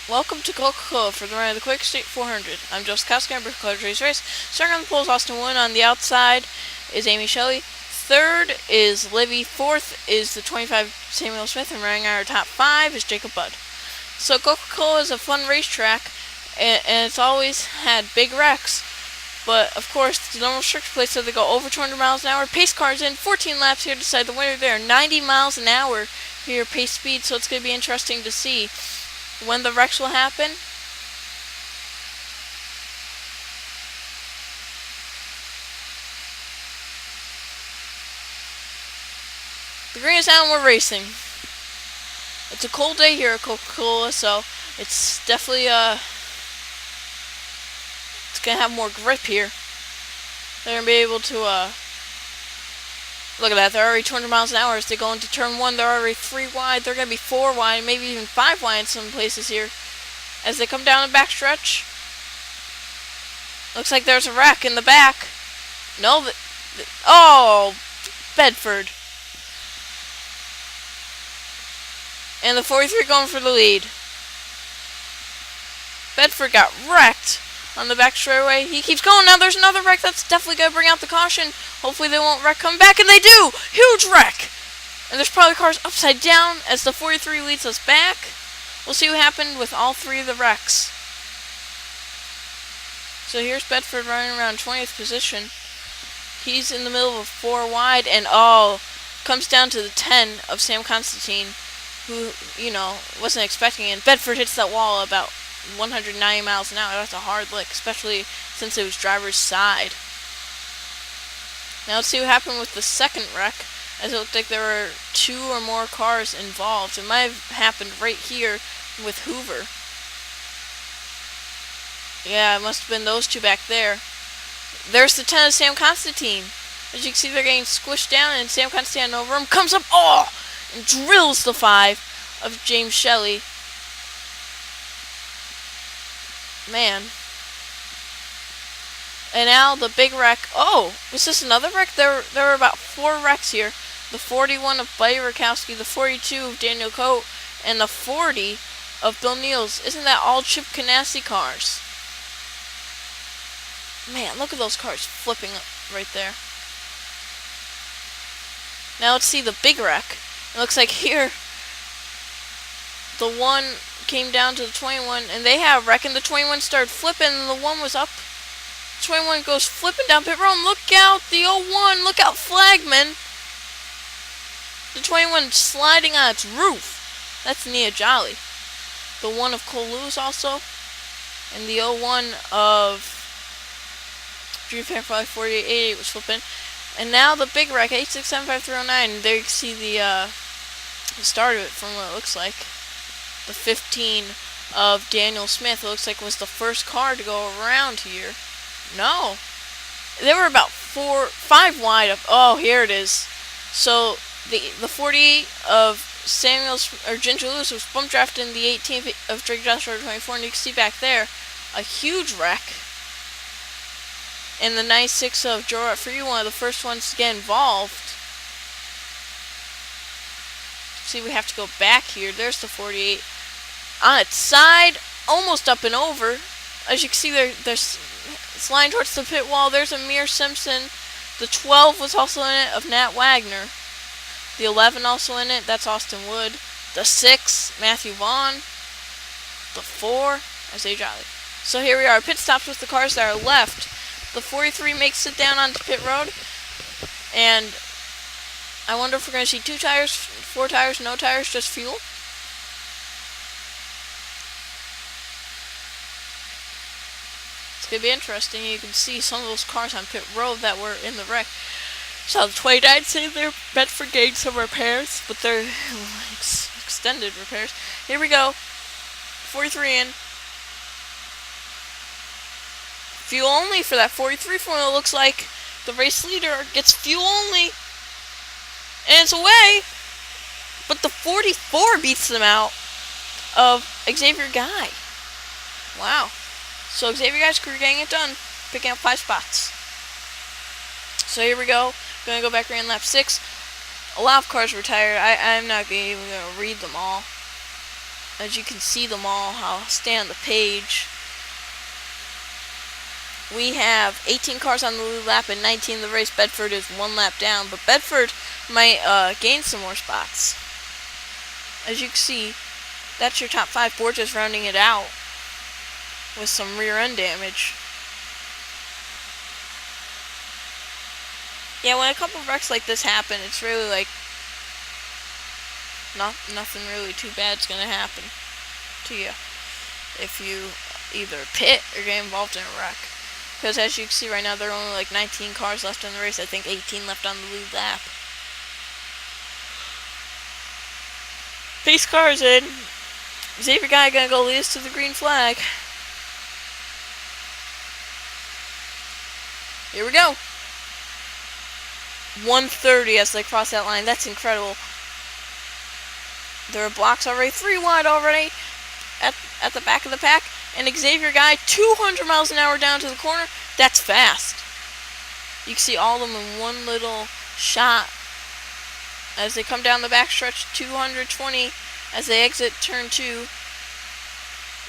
Welcome to Coca-Cola for the run of the Quaker State 400. I'm Joseph Kowski, I'm Today's race. Starting on the pole is Austin Wood. On the outside is Amy Shelley. Third is Livy. Fourth is the 25 Samuel Smith. And running our top five is Jacob Budd. So Coca-Cola is a fun racetrack, and it's always had big wrecks. But of course, the normal restriction plate said they go over 200 miles an hour. Pace cars in 14 laps here to decide the winner there. 90 miles an hour here pace speed, so it's going to be interesting to see when the wrecks will happen. The green is out and we're racing. It's a cold day here at Coca-Cola, so it's definitely it's gonna have more grip here. They're gonna be able to look at that, they're already 200 miles an hour as they go into turn one. They're already 3 wide, they're gonna be 4 wide, maybe even 5 wide in some places here. As they come down the backstretch, looks like there's a wreck in the back. No, oh, Bedford. And the 43 going for the lead. Bedford got wrecked on the back straightaway. He keeps going. Now there's another wreck. That's definitely going to bring out the caution. Hopefully they won't wreck come back. And they do! Huge wreck! And there's probably cars upside down as the 43 leads us back. We'll see what happened with all 3 of the wrecks. So here's Bedford running around 20th position. He's in the middle of a 4 wide. And comes down to the 10 of Sam Constantine, who, wasn't expecting it. And Bedford hits that wall about 190 miles an hour. That's a hard lick, especially since it was driver's side. Now let's see what happened with the second wreck, as it looked like there were 2 or more cars involved. It might have happened right here with Hoover. Yeah, it must have been those 2 back there. There's the 10 of Sam Constantine. As you can see, they're getting squished down, and Sam Constantine over him comes up, and drills the 5 of James Shelley. Man. And now the big wreck. Oh, was this another wreck? There were about 4 wrecks here. The 41 of Buddy Rakowski, the 42 of Daniel Coate, and the 40 of Bill Niels. Isn't that all Chip Ganassi cars? Man, look at those cars flipping up right there. Now let's see the big wreck. It looks like here the 1 came down to the 21, and they have a wreck, and the 21 started flipping, and the 1 was up. 21 goes flipping down pit road, and look out, the 01, look out, Flagman. The 21 sliding on its roof. That's Nia Jolly. The 1 of Cole Lewis also, and the 01 of Dream Fan 4888 was flipping. And now the big wreck, 8675309. There you can see the start of it from what it looks like. The 15 of Daniel Smith, it looks like, was the first car to go around here. No. They were about 5 wide of, here it is. So the 48 of Ginger Lewis was bump drafted in the 18th of Drake Johnson 24, and you can see back there a huge wreck. And the 96 of joerut00000's, one of the first ones to get involved. See, we have to go back here. There's the 48 on its side, almost up and over. As you can see, they're sliding towards the pit wall. There's Amir Simpson. The 12 was also in it of Nat Wagner. The 11 also in it. That's Austin Wood. The 6, Matthew Vaughn. The 4, Isaiah Jolly. So here we are, pit stops with the cars that are left. The 43 makes it down onto pit road, and I wonder if we're going to see 2 tires, 4 tires, no tires, just fuel. It's going to be interesting. You can see some of those cars on pit road that were in the wreck. So the 29 say they're Bedford getting some repairs, but they're extended repairs. Here we go. 43 in. Fuel only for that 43 formula. Looks like the race leader gets fuel only. And it's away. But the 44 beats them out of Xavier Guy. Wow. So Xavier Guy's crew getting it done. Picking up 5 spots. So here we go. Gonna go back around lap 6. A lot of cars retired. I'm not even gonna read them all. As you can see them all, I'll stay on the page. We have 18 cars on the lead lap and 19 in the race. Bedford is 1 lap down, but Bedford might gain some more spots. As you can see, that's your top 5. Borges rounding it out with some rear end damage. Yeah, when a couple of wrecks like this happen, it's really like nothing really too bad's gonna happen to you if you either pit or get involved in a wreck. Because as you can see right now, there are only like 19 cars left in the race. I think 18 left on the lead lap. Pace cars in. Xavier Guy gonna go lead us to the green flag. Here we go. 130 as they cross that line. That's incredible. There are blocks already. 3 wide already at the back of the pack. And Xavier Guy, 200 miles an hour down to the corner. That's fast. You can see all of them in one little shot. As they come down the backstretch, 220 as they exit turn 2.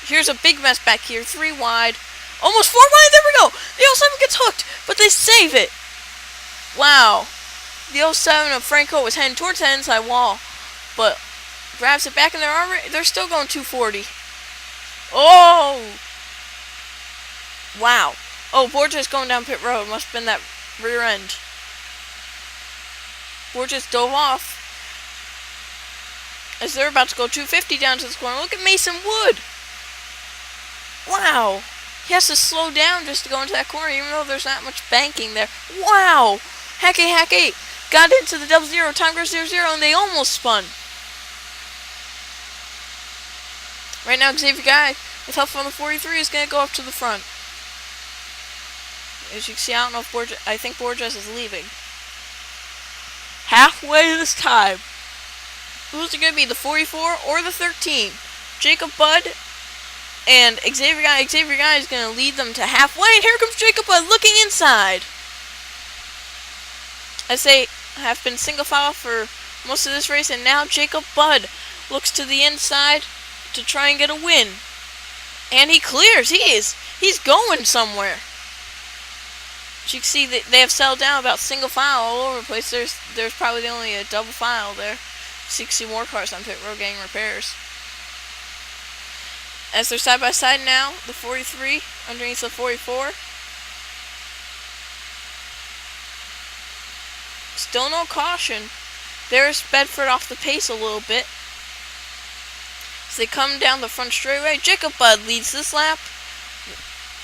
Here's a big mess back here. 3 wide. Almost 4 wide. There we go. The 07 gets hooked, but they save it. Wow. The 07 of Franco was heading towards the inside wall, but grabs it back, and they're still going 240. Oh! Wow. Oh, Borges going down pit road. Must have been that rear end. Borges dove off as they're about to go 250 down to the corner. Look at Mason Wood. Wow. He has to slow down just to go into that corner, even though there's not much banking there. Wow. Hack 8 got into the 00. Time goes 0-0, and they almost spun. Right now, Xavier Guy, with help from the 43, is going to go up to the front. As you can see, I don't know if Borges, I think Borges is leaving. Halfway this time. Who's it going to be, the 44 or the 13? Jacob Budd and Xavier Guy. Xavier Guy is going to lead them to halfway, and here comes Jacob Budd looking inside. As they have been single file for most of this race, and now Jacob Budd looks to the inside to try and get a win. And he clears. He's going somewhere. As you can see, they have settled down about single file all over the place. There's probably only a double file there. So you can see more cars on pit road getting repairs. As they're side by side now, the 43 underneath the 44. Still no caution. There's Bedford off the pace a little bit. As they come down the front straightaway, Jacob Budd leads this lap.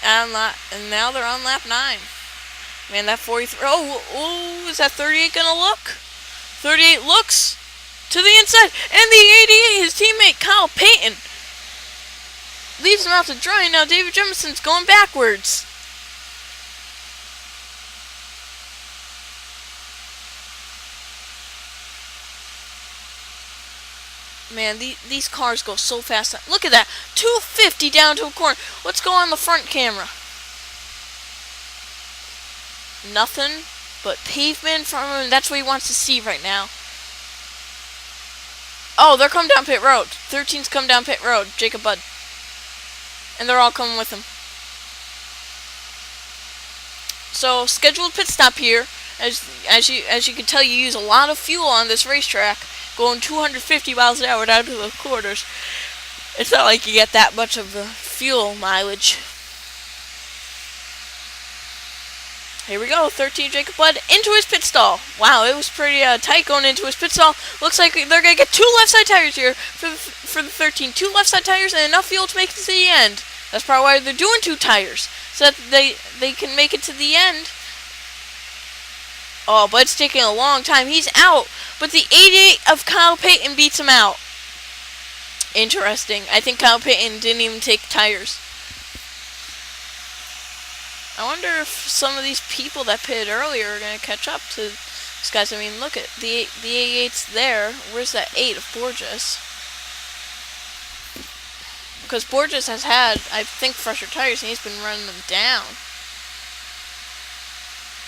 And now they're on lap 9. Man, that 43. Oh, is that 38 gonna look? 38 looks to the inside. And the 88, his teammate Kyle Payton, leaves him out to dry. Now David Jemison's going backwards. Man, these cars go so fast. Look at that. 250 down to a corner. Let's go on the front camera. Nothing but pavement from him. That's what he wants to see right now. Oh, they're coming down pit road. 13's come down pit road. Jacob Budd. And they're all coming with him. So, scheduled pit stop here. As you can tell, you use a lot of fuel on this racetrack. Going 250 miles an hour down to the corners. It's not like you get that much of the fuel mileage. Here we go, 13 Jacob Budd into his pit stall. Wow, it was pretty tight going into his pit stall. Looks like they're going to get 2 left side tires here for the 13. 2 left side tires and enough fuel to make it to the end. That's probably why they're doing 2 tires, so that they can make it to the end. Oh, but it's taking a long time. He's out, but the 88 of Kyle Payton beats him out. Interesting. I think Kyle Payton didn't even take tires. I wonder if some of these people that pitted earlier are going to catch up to these guys. I mean, look at the 88's there. Where's that 8 of Borges? Because Borges has had, I think, fresher tires, and he's been running them down.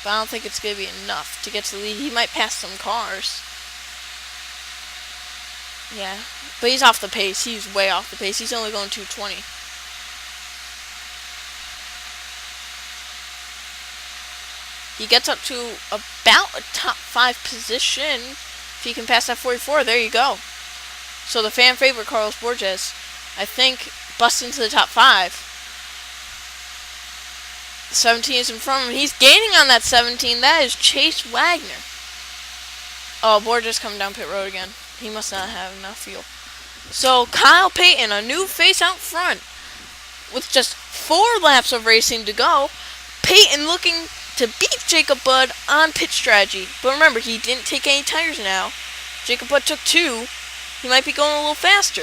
But I don't think it's going to be enough to get to the lead. He might pass some cars. Yeah, but he's off the pace. He's way off the pace. He's only going 220. He gets up to about a top 5 position. If he can pass that 44, there you go. So the fan favorite Carlos Borges, I think, busts into the top 5. 17 is in front of him. He's gaining on that 17. That is Chase Wagner. Oh, Borges coming down pit road again. He must not have enough fuel. So Kyle Payton, a new face out front. With just 4 laps of racing to go, Payton looking to beat Jacob Budd on pit strategy. But remember, he didn't take any tires now. Jacob Budd took 2. He might be going a little faster.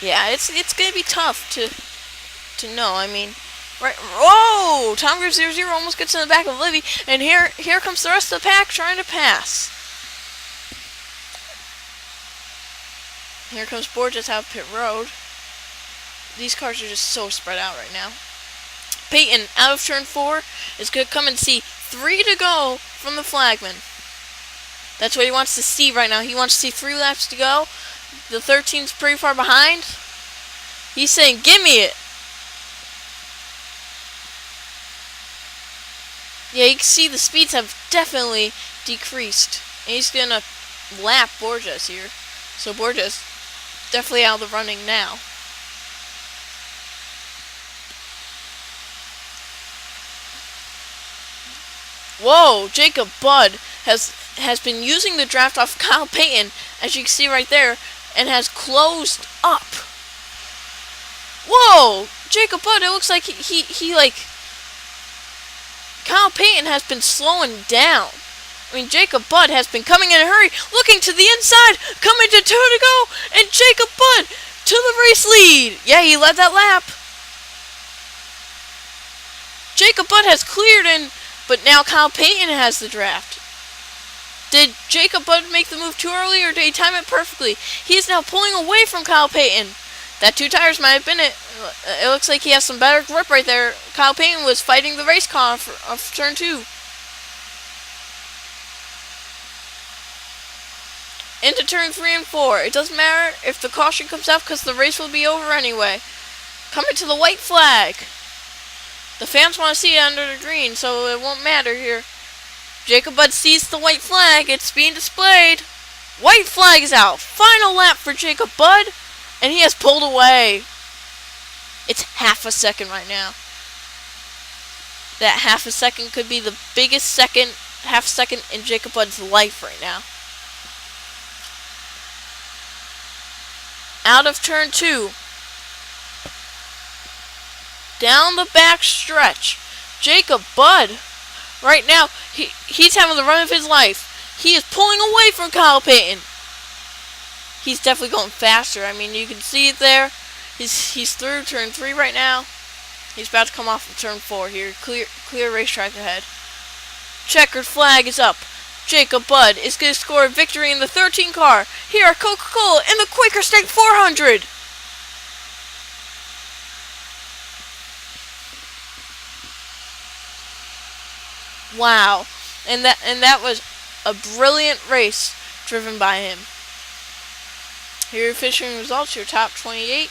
Yeah, it's going to be tough to know. I mean, right. Whoa! Tom Group 00 almost gets in the back of Livy, and here comes the rest of the pack trying to pass. Here comes Borges out of pit road. These cars are just so spread out right now. Payton out of turn 4 is going to come and see 3 to go from the flagman. That's what he wants to see right now. He wants to see 3 laps to go. The 13's pretty far behind. He's saying, "Give me it." Yeah, you can see the speeds have definitely decreased. And he's going to lap Borges here. So Borges definitely out of the running now. Whoa, Jacob Budd has been using the draft off Kyle Payton, as you can see right there, and has closed up. Whoa, Jacob Budd, it looks like he Kyle Payton has been slowing down. I mean, Jacob Budd has been coming in a hurry, looking to the inside, coming to 2 to go, and Jacob Budd to the race lead. Yeah, he led that lap. Jacob Budd has cleared in, but now Kyle Payton has the draft. Did Jacob Budd make the move too early, or did he time it perfectly? He is now pulling away from Kyle Payton. That 2 tires might have been it. It looks like he has some better grip right there. Kyle Payton was fighting the race car of turn 2. Into turn 3 and 4. It doesn't matter if the caution comes out because the race will be over anyway. Coming to the white flag. The fans want to see it under the green, so it won't matter here. Jacob Budd sees the white flag. It's being displayed. White flag is out. Final lap for Jacob Budd, and he has pulled away. It's half a second right now. That half a second could be the biggest half second in Jacob Budd's life right now. Out of turn 2. Down the back stretch. Jacob Budd, right now, he's having the run of his life. He is pulling away from Kyle Payton. He's definitely going faster. I mean, you can see it there. He's through turn 3 right now. He's about to come off of turn 4 here. Clear racetrack ahead. Checkered flag is up. Jacob Budd is going to score a victory in the 13 car here at Coca-Cola in the Quaker State 400. Wow. And that was a brilliant race driven by him. Here are your finishing results, your top 28.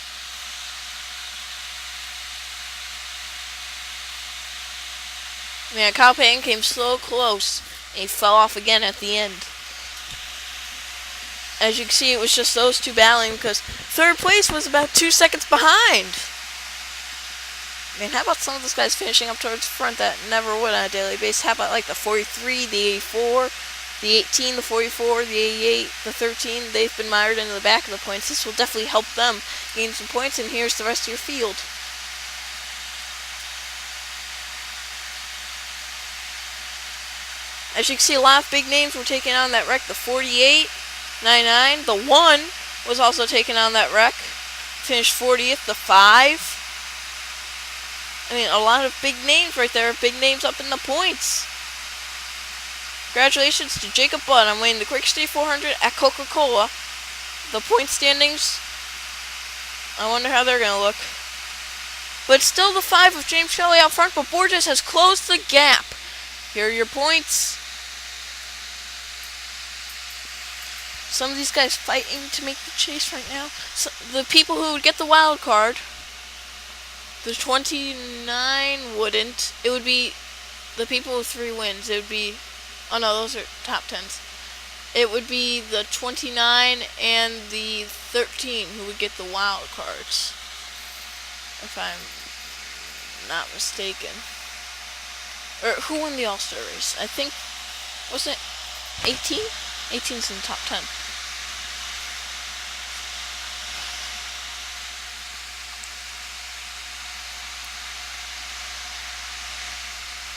Man, Kyle Payton came so close, and he fell off again at the end. As you can see, it was just those 2 battling because 3rd place was about 2 seconds behind. Man, how about some of those guys finishing up towards the front that never would on a daily basis? How about like the 43, the 84, the 18, the 44, the 88, the 13? They've been mired into the back of the points. This will definitely help them gain some points, and here's the rest of your field. As you can see, a lot of big names were taking on that wreck. The 48, 99, the 1 was also taking on that wreck. Finished 40th, the 5. I mean, a lot of big names right there. Big names up in the points. Congratulations to Jacob Budd on winning the Quaker State 400 at Coca-Cola. The point standings, I wonder how they're going to look. But still the 5 of James Shelley out front, but Borges has closed the gap. Here are your points. some of these guys fighting to make the chase right now. So the people who would get the wild card, the 29 wouldn't. It would be the people with 3 wins. It would be, oh no, those are top 10s. It would be the 29 and the 13 who would get the wild cards, if I'm not mistaken. Or who won the All-Star race? I think, wasn't it 18? 18's in the top 10.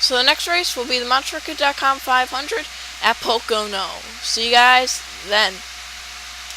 So the next race will be the MonsterRecord.com 500 at Pocono. See you guys then.